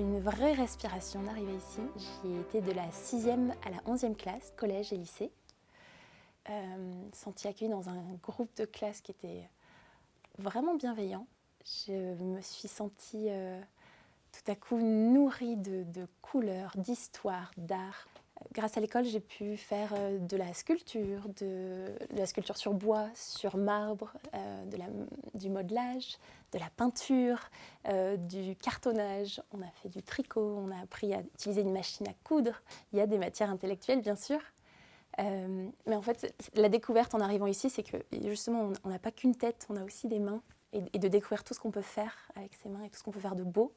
une vraie respiration d'arriver ici. J'y étais de la 6e à la 11e classe, collège et lycée. Sentie accueillie dans un groupe de classe qui était vraiment bienveillant. Je me suis sentie tout à coup nourrie de couleurs, d'histoires, d'art. Grâce à l'école, j'ai pu faire de la sculpture sur bois, sur marbre, du modelage, de la peinture, du cartonnage. On a fait du tricot, on a appris à utiliser une machine à coudre. Il y a des matières intellectuelles, bien sûr. Mais en fait, la découverte en arrivant ici, c'est que justement, on n'a pas qu'une tête, on a aussi des mains. Et de découvrir tout ce qu'on peut faire avec ses mains et tout ce qu'on peut faire de beau,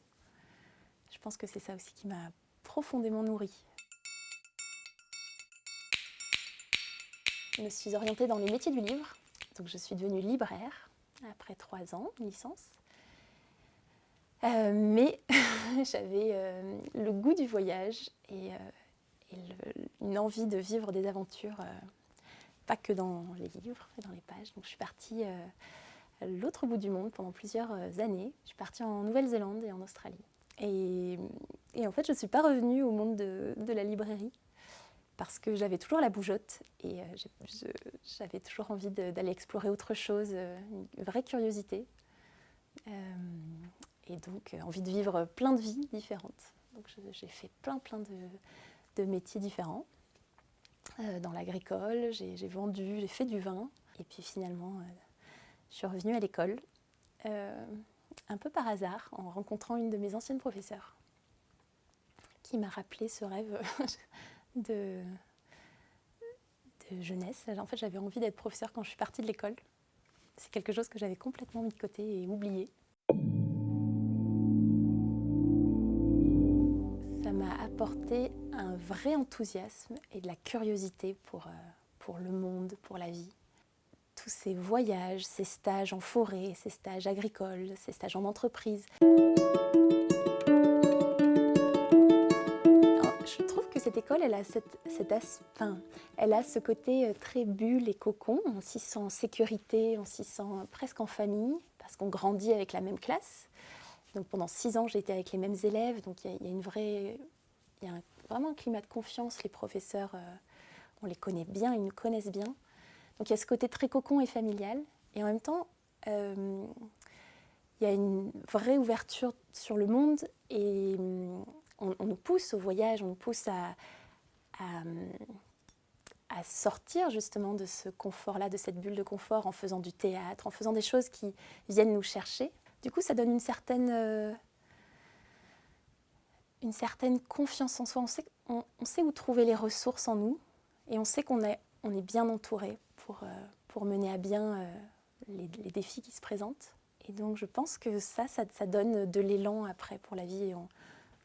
je pense que c'est ça aussi qui m'a profondément nourrie. Je me suis orientée dans les métiers du livre, donc je suis devenue libraire après 3 ans, une licence. Mais j'avais le goût du voyage et une envie de vivre des aventures, pas que dans les livres et dans les pages. Donc je suis partie à l'autre bout du monde pendant plusieurs années. Je suis partie en Nouvelle-Zélande et en Australie. Et en fait, je ne suis pas revenue au monde de la librairie parce que j'avais toujours la bougeotte et j'avais toujours envie d'aller explorer autre chose, une vraie curiosité. Et donc, envie de vivre plein de vies différentes. Donc, j'ai fait plein de métiers différents. Dans l'agricole, j'ai vendu, j'ai fait du vin. Et puis finalement, je suis revenue à l'école, un peu par hasard, en rencontrant une de mes anciennes professeurs, qui m'a rappelé ce rêve de jeunesse. En fait, j'avais envie d'être professeure quand je suis partie de l'école. C'est quelque chose que j'avais complètement mis de côté et oublié. Ça m'a apporté un vrai enthousiasme et de la curiosité pour le monde, pour la vie. Tous ces voyages, ces stages en forêt, ces stages agricoles, ces stages en entreprise. Je trouve que cette école, elle a, elle a ce côté très bulle et cocon. On s'y sent en sécurité, on s'y sent presque en famille, parce qu'on grandit avec la même classe. Donc pendant 6 ans, j'ai été avec les mêmes élèves. Donc il y a vraiment un climat de confiance. Les professeurs, on les connaît bien, ils nous connaissent bien. Donc il y a ce côté très cocon et familial. Et en même temps, il y a une vraie ouverture sur le monde et on nous pousse au voyage, on nous pousse à sortir justement de ce confort-là, de cette bulle de confort en faisant du théâtre, en faisant des choses qui viennent nous chercher. Du coup, ça donne une certaine confiance en soi. On sait où trouver les ressources en nous et on sait qu'on est bien entouré pour mener à bien les défis qui se présentent. Et donc je pense que ça donne de l'élan après pour la vie. Et on a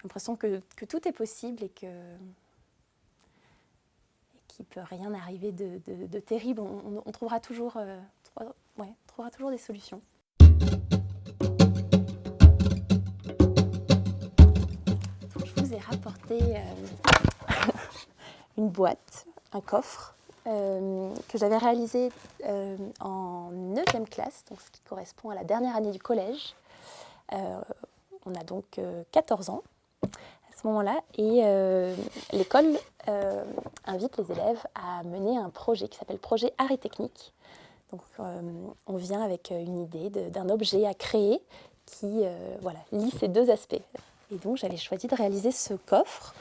l'impression que tout est possible et qu'il ne peut rien arriver de terrible. On trouvera toujours des solutions. Donc, je vous ai rapporté une boîte, un coffre, que j'avais réalisé en 9e classe, donc ce qui correspond à la dernière année du collège. On a donc 14 ans à ce moment-là et l'école invite les élèves à mener un projet qui s'appelle Projet Art et Technique. Donc on vient avec une idée d'un objet à créer qui lie ces 2 aspects. Et donc j'avais choisi de réaliser ce coffre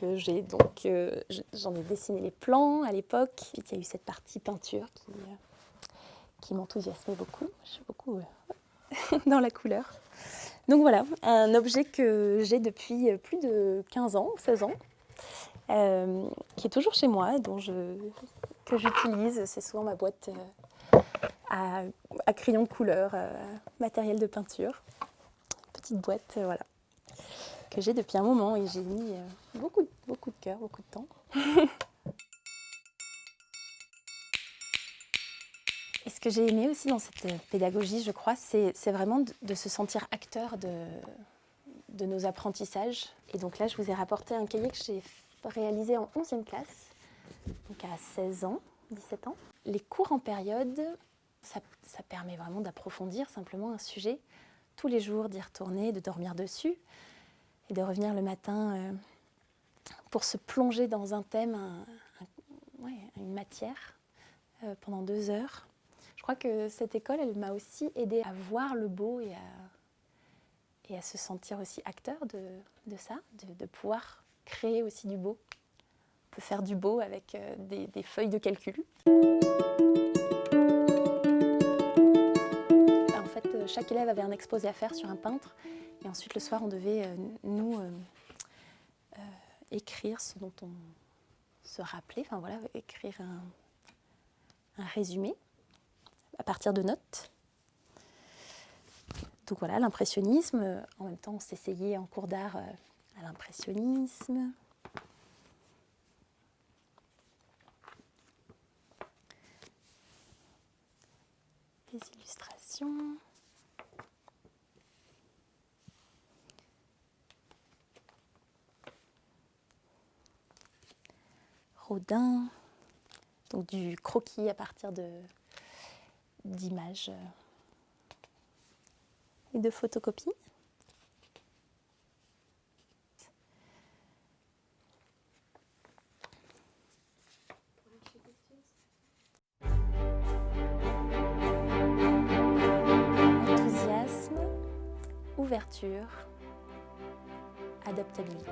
que j'ai donc, j'en ai dessiné les plans à l'époque. Puis il y a eu cette partie peinture qui m'enthousiasmait beaucoup. Je suis beaucoup dans la couleur. Donc voilà, un objet que j'ai depuis plus de 15 ans, 16 ans, qui est toujours chez moi, que j'utilise. C'est souvent ma boîte à crayon de couleur, matériel de peinture. Petite boîte, que j'ai depuis un moment et j'ai mis beaucoup de cœur, beaucoup de temps. Et ce que j'ai aimé aussi dans cette pédagogie, je crois, c'est vraiment de se sentir acteur de nos apprentissages. Et donc là, je vous ai rapporté un cahier que j'ai réalisé en 11e classe, donc à 16 ans, 17 ans. Les cours en période, ça permet vraiment d'approfondir simplement un sujet tous les jours d'y retourner, de dormir dessus et de revenir le matin pour se plonger dans un thème, une matière pendant 2 heures. Je crois que cette école, elle m'a aussi aidée à voir le beau et à se sentir aussi acteur de ça, de pouvoir créer aussi du beau. On peut faire du beau avec des feuilles de calcul. En fait, chaque élève avait un exposé à faire sur un peintre. Et ensuite, le soir, on devait, écrire ce dont on se rappelait. Enfin voilà, écrire un résumé à partir de notes. Donc voilà, l'impressionnisme. En même temps, on s'essayait en cours d'art à l'impressionnisme. Les illustrations. Rodin. Donc du croquis à partir d'images et de photocopies. Enthousiasme, ouverture, adaptabilité.